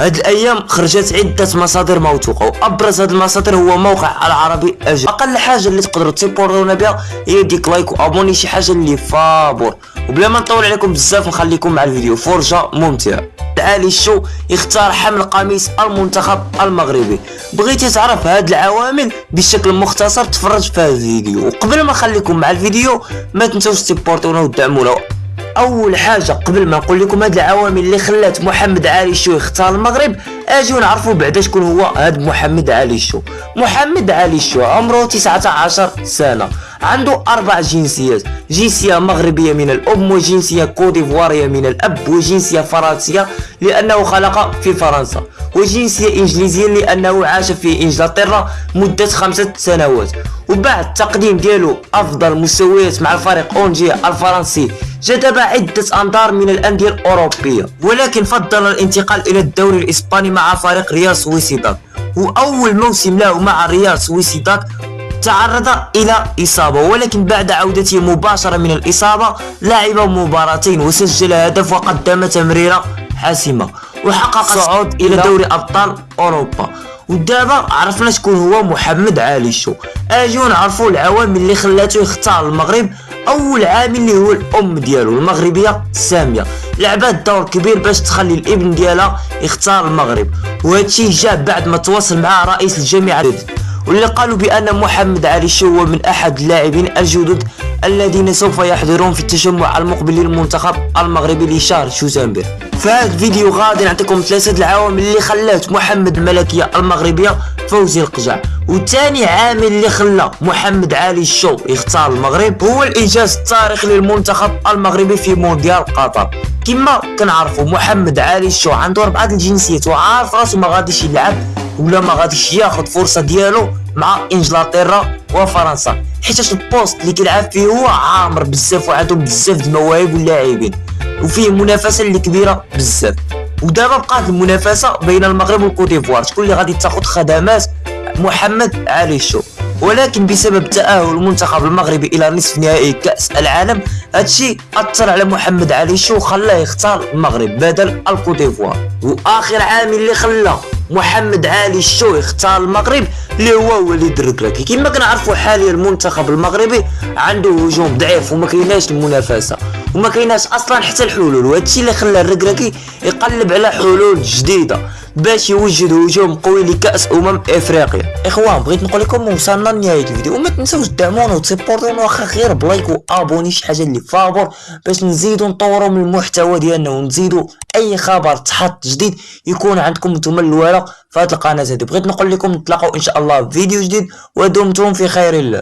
هاد الايام خرجت عده مصادر موثوقه، وابرز هاد المصادر هو موقع العربي اجل. اقل حاجه اللي تقدروا تسيبورتونا بها هي ديك لايك وابوني، شي حاجه اللي فابور. وبلا ما نطول عليكم بزاف نخليكم مع الفيديو، فرجه ممتعه. علي الشو يختار حمل قميص المنتخب المغربي. بغيتي تعرف هاد العوامل بشكل مختصر تفرج في هذا الفيديو. وقبل ما نخليكم مع الفيديو ما تنسوش تسيبورتونا ودعمونا. اول حاجه قبل ما نقول لكم هاد العوامل اللي خلات محمد علي الشو يختار المغرب، اجيو نعرفوا بعدا شكون هو هاد محمد علي الشو. محمد علي الشو عمره 19 سنه، عنده 4 جنسيات: جنسيه مغربيه من الام، وجنسيه كوديفواريه من الاب، وجنسيه فرنسيه لانه خلق في فرنسا، وجنسيه انجليزيه لانه عاش في انجلترا مده 5 سنوات. وبعد التقديم ديالو افضل مستويات مع الفريق اونجي الفرنسي، جذب عدة أنظار من الأندية الأوروبية، ولكن فضل الانتقال إلى الدوري الإسباني مع فريق ريال سويسيداد. وأول موسم له مع ريال سويسيداد تعرض إلى إصابة، ولكن بعد عودته مباشرة من الإصابة لعب مباراتين وسجل هدف وقدم تمريرة حاسمة، وحقق الصعود إلى دوري أبطال أوروبا. ودابا عرفنا شكون هو محمد علي الشو، اجيو نعرفوا العوامل اللي خلاته يختار المغرب. اول عامل اللي هو الام ديالو المغربيه ساميه، لعبت دور كبير باش تخلي الابن ديالها يختار المغرب، وهادشي جاء بعد ما تواصل مع رئيس الجامعه واللي قالوا بان محمد علي الشو هو من احد اللاعبين الجدد الذين سوف يحضرون في التجمع المقبل للمنتخب المغربي لشهر شتنبر. في هذا الفيديو غادي نعطيكم 3 العوامل اللي خلات محمد الملكيه المغربيه فوزي القجع. وثاني عامل اللي خلى محمد علي الشو يختار المغرب هو الانجاز التاريخي للمنتخب المغربي في مونديال قطر. كما كنعرفوا محمد علي الشو عنده 4 الجنسيات، وعارف راسو ما غاديش يلعب ولا ما غاديش ياخذ فرصه ديالو مع انجلترا وفرنسا، حيت البوست اللي كيلعب فيه هو عامر بزاف وعنده بزاف د المواهب واللاعبين، وفيه منافسه اللي كبيره بزاف. ودابا بقات المنافسه بين المغرب والكوتيفوار، شكون اللي غادي تاخذ خدمات محمد علي الشو. ولكن بسبب تأهل المنتخب المغربي الى نصف نهائي كأس العالم، هادشي اثر على محمد علي الشو وخلاه يختار المغرب بدل الكوتيفوار. واخر عامل اللي خلى محمد علي الشو يختار المغرب اللي هو وليد الركراكي. كما كنعرفوا حاليا المنتخب المغربي عنده هجوم ضعيف وما كايناش المنافسه وما كايناش اصلا حتى الحلول، وهادشي اللي خلى الركراكي يقلب على حلول جديده باش يوجد هجوم قوي لكأس افريقيا. اخوان بغيت نقول لكم وصلنا لنهايه الفيديو، وما تنساوش تدعمونا وتسيبورتونا واخا غير بلايك وابوني، شي حاجه اللي فابور باش نزيدو نطوروا من المحتوى ديالنا ونزيدو اي خبر تحط جديد يكون عندكم نتوما الورق في هذه القناه هذه. بغيت نقول لكم نتلاقاو ان شاء الله في فيديو جديد، ودمتم في خير الله.